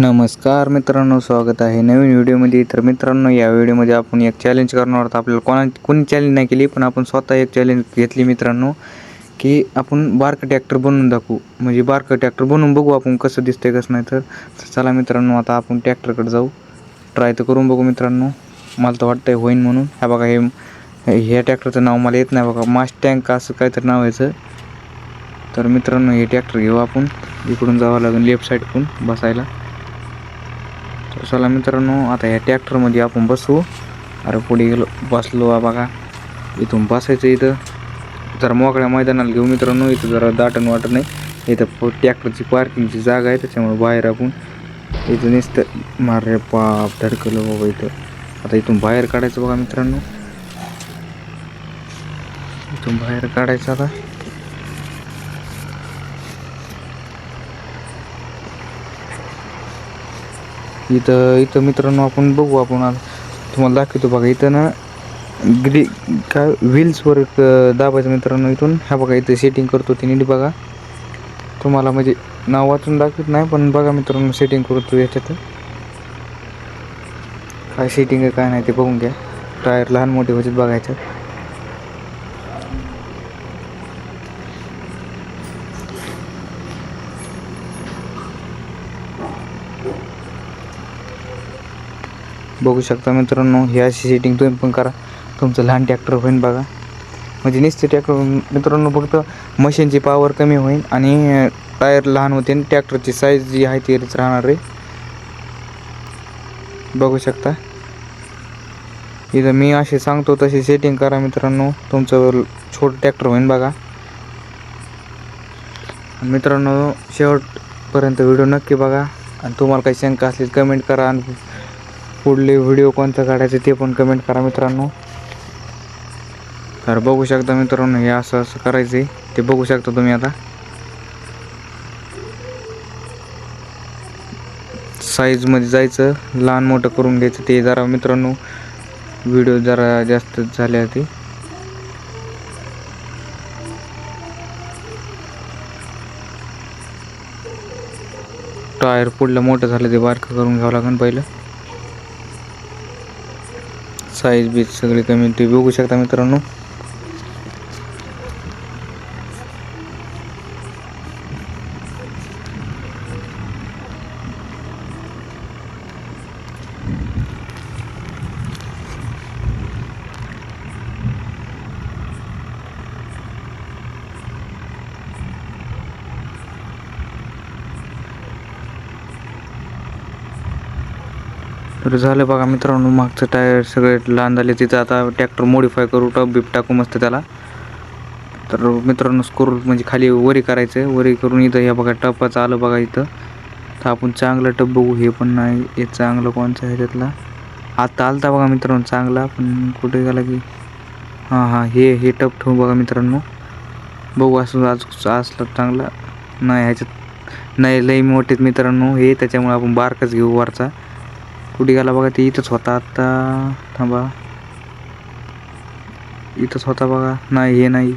नमस्कार मित्रांनो, स्वागत आहे नवीन व्हिडिओमध्ये. तर मित्रांनो, या व्हिडिओमध्ये आपण एक चॅलेंज करणार आहोत. आपल्याला कोणी चॅलेंज नाही केली, पण आपण स्वतः एक चॅलेंज घेतली मित्रांनो, की आपण बारकं ट्रॅक्टर बनवून दाखवू. म्हणजे बारकं ट्रॅक्टर बनवून बघू आपण कसं दिसतंय कसं नाही. तर चला मित्रांनो, आता आपण ट्रॅक्टरकडे जाऊ, ट्राय तर करून बघू मित्रांनो. मला तर वाटतंय होईन म्हणून. ह्या बघा, ह्या ट्रॅक्टरचं नाव मला येत नाही बघा, मास्टँक असं काहीतरी नाव याचं. तर मित्रांनो, हे ट्रॅक्टर घेऊ आपण. इकडून जावं लागेल लेफ्ट साईडकडून बसायला. तर चला मित्रांनो, आता या ट्रॅक्टरमध्ये आपण बसू. अरे पुढे गेलो, बसलो बघा. इथून बसायचं. इथं जरा मोकळ्या मैदानाला घेऊ मित्रांनो. इथं जरा दाटण वाटत नाही. इथं ट्रॅक्टरची पार्किंगची जागा आहे, त्याच्यामुळे बाहेर आपण इथं नुसतं मारे पाप धडकलं बाबा इथं. आता इथून बाहेर काढायचं बघा मित्रांनो. इथून बाहेर काढायचं आता. इथं मित्रांनो आपण बघू. आपण तुम्हाला दाखवतो बघा. इथं ना काय व्हील्सवर एक दाबायचं मित्रांनो. इथून ह्या बघा, इथं सेटिंग करतो ते नीट बघा. तुम्हाला म्हणजे नाव वाचून दाखवत नाही, पण बघा मित्रांनो, सेटिंग करतो याच्यात. काय सेटिंग आहे काय नाही ते बघून घ्या. टायर लहान मोठे व्हायचे बघायचं. बघू शकता मित्रांनो, ही अशी सेटिंग तुम्ही पण करा. तुमचं लहान ट्रॅक्टर होईल बघा. म्हणजे नुसते ट्रॅक्टर मित्रांनो, फक्त मशीनची पॉवर कमी होईल आणि टायर लहान होते आणि ट्रॅक्टरची साईज जी आहे तीच राहणार आहे. बघू शकता. इथं मी असे सांगतो तशी सेटिंग करा मित्रांनो, तुमचं छोटं ट्रॅक्टर होईल बघा. मित्रांनो, शेवटपर्यंत व्हिडिओ नक्की बघा. आणि तुम्हाला काही शंका असली कमेंट करा. आणि पुढले व्हिडिओ कोणता काढायचे ते पण कमेंट करा मित्रांनो. तर बघू शकता मित्रांनो, हे असं करायचं आहे ते बघू शकता तुम्ही. आता साईजमध्ये जायचं, लहान मोठं करून घ्यायचं. ते जरा मित्रांनो व्हिडिओ जरा जास्त झाले ते. टायर पुढलं मोठं झालं ते बारकं करून घ्यावं लागेल पहिलं. साईज बीज सगळी कमी ते बघू शकता मित्रांनो. तर झालं बघा मित्रांनो, मागचं टायर सगळे लहान झाले. तिथं आता ट्रॅक्टर मॉडिफाय करू, टप बीप टाकू मस्त त्याला. तर मित्रांनो, स्क्रू म्हणजे खाली वरी करायचं. वरी करून इथं या बघा टपाचं आलं बघा इथं. तर आपण चांगलं टप बघू. हे पण नाही, हे चांगलं कोणचं आहे त्यातला. आता आलता बघा मित्रांनो चांगला, पण कुठे गेला की. हां हे टप ठेवू बघा मित्रांनो. बघू असं असलं चांगलं. नाही ह्याच्यात नाही, लई मोठेत मित्रांनो हे, त्याच्यामुळे आपण बारकच घेऊ वरचा. कुठे गेला बघा, ते इथंच होता आत्ता. थांबा, इथंच होता बघा. नाही हे नाही,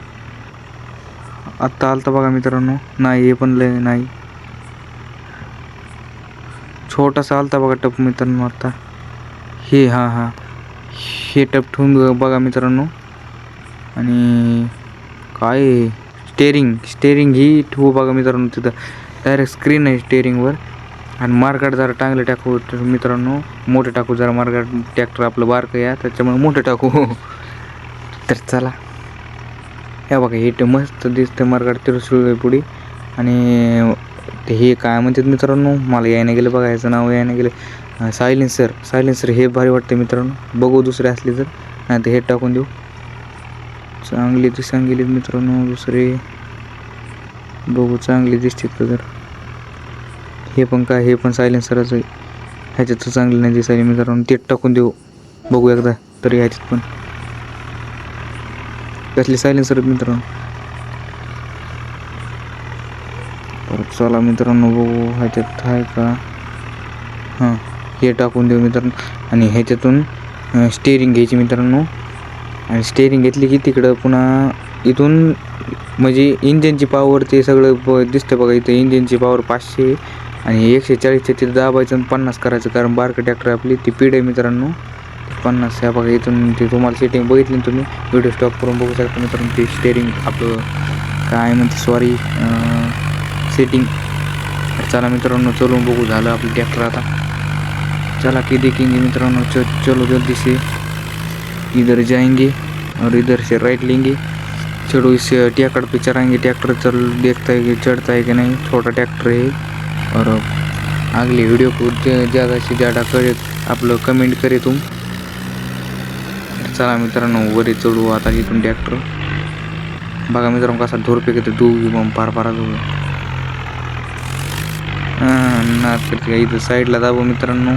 आत्ता आलता बघा मित्रांनो. नाही हे पण लय नाही, छोटासा आलता बघा टप मित्रांनो आत्ता. हे हां हे टप ठेवून बघा मित्रांनो. आणि काय स्टेरिंग ही ठेवू बघा मित्रांनो. तिथं डायरेक्ट स्क्रीन आहे स्टेरिंगवर. आणि मार्गाट जरा चांगलं टाकू मित्रांनो, मोठं टाकू जरा मार्गाट. ट्रॅक्टर आपलं बारकं या, त्याच्यामुळे मोठं टाकू. तर चला, हे बघा हे मस्त दिसतं मार्गाट तिरसुळ पुढे. आणि ते हे काय म्हणतात मित्रांनो, मला यायला गेलं बघा, ह्याचं नाव यायला गेलं. सायलेन्सर हे भारी वाटते मित्रांनो. बघू दुसरे असले तर, नाही तर हे टाकून देऊ. चांगली दिसायला गेली मित्रांनो दुसरे. बघू चांगली दिसते का जर. हे पण सायलेन्सरच आहे. ह्याच्यात चांगली नाही दिसायला मित्रांनो. ते टाकून देऊ, बघू एकदा तरी ह्याच्यात पण कसली सायलेन्सर मित्रांनो. परत चला मित्रांनो बघू ह्याच्यात आहे का. हां हे टाकून देऊ मित्रांनो. आणि ह्याच्यातून स्टेरिंग घ्यायची मित्रांनो. आणि स्टेरिंग घेतली की तिकडं पुन्हा इथून म्हणजे इंजिनची पॉवर ते सगळं दिसतं बघा. इथं इंजिनची पॉवर 500 आणि 140च्या तिथं दाबायचं आणि 50 करायचं, कारण बारकं ट्रॅक्टर आपली ती पीड आहे मित्रांनो. 50 ह्या बघा इथून ते तुम्हाला सेटिंग बघितली ना तुम्ही, व्हिडिओ स्टॉप करून बघू शकता मित्रांनो. ते स्टेअरिंग आपलं काय म्हणते सॉरी सेटिंग. चला मित्रांनो चलून बघू. झालं आपलं ट्रॅक्टर आता. चला कि देखेंगे मित्रांनो, चलो जल्दी से इधर जाएंगे और इधर से राइट लेंगे. चलो इस ट्रैक्टर पे चढ़ाएंगे. ट्रैक्टर चल देखता है कि चढ़ता है कि नहीं. छोटा ट्रैक्टर है. और अगले वीडियो को ज़्यादा से ज़्यादा करे आप लोग कमेंट करे तुम. चला मित्रांनो वरी चढू आता इथून ट्रॅक्टर. बघा मित्रांनो कसा धूर पे दूर मग पार धूर नाद करते का. इथं साईडला दाबू मित्रांनो,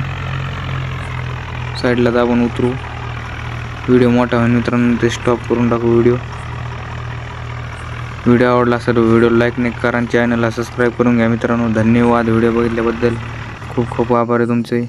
साईडला दाबून उतरू. व्हिडिओ मोठा होईल मित्रांनो, ते स्टॉप करून टाकू व्हिडिओ. व्हिडिओ आवडला असेल व्हिडिओ लाईक नाही करा, चॅनलला सबस्क्राईब करून घ्या मित्रांनो. धन्यवाद व्हिडिओ बघितल्याबद्दल. खूप खूप आभार आहे तुमचे.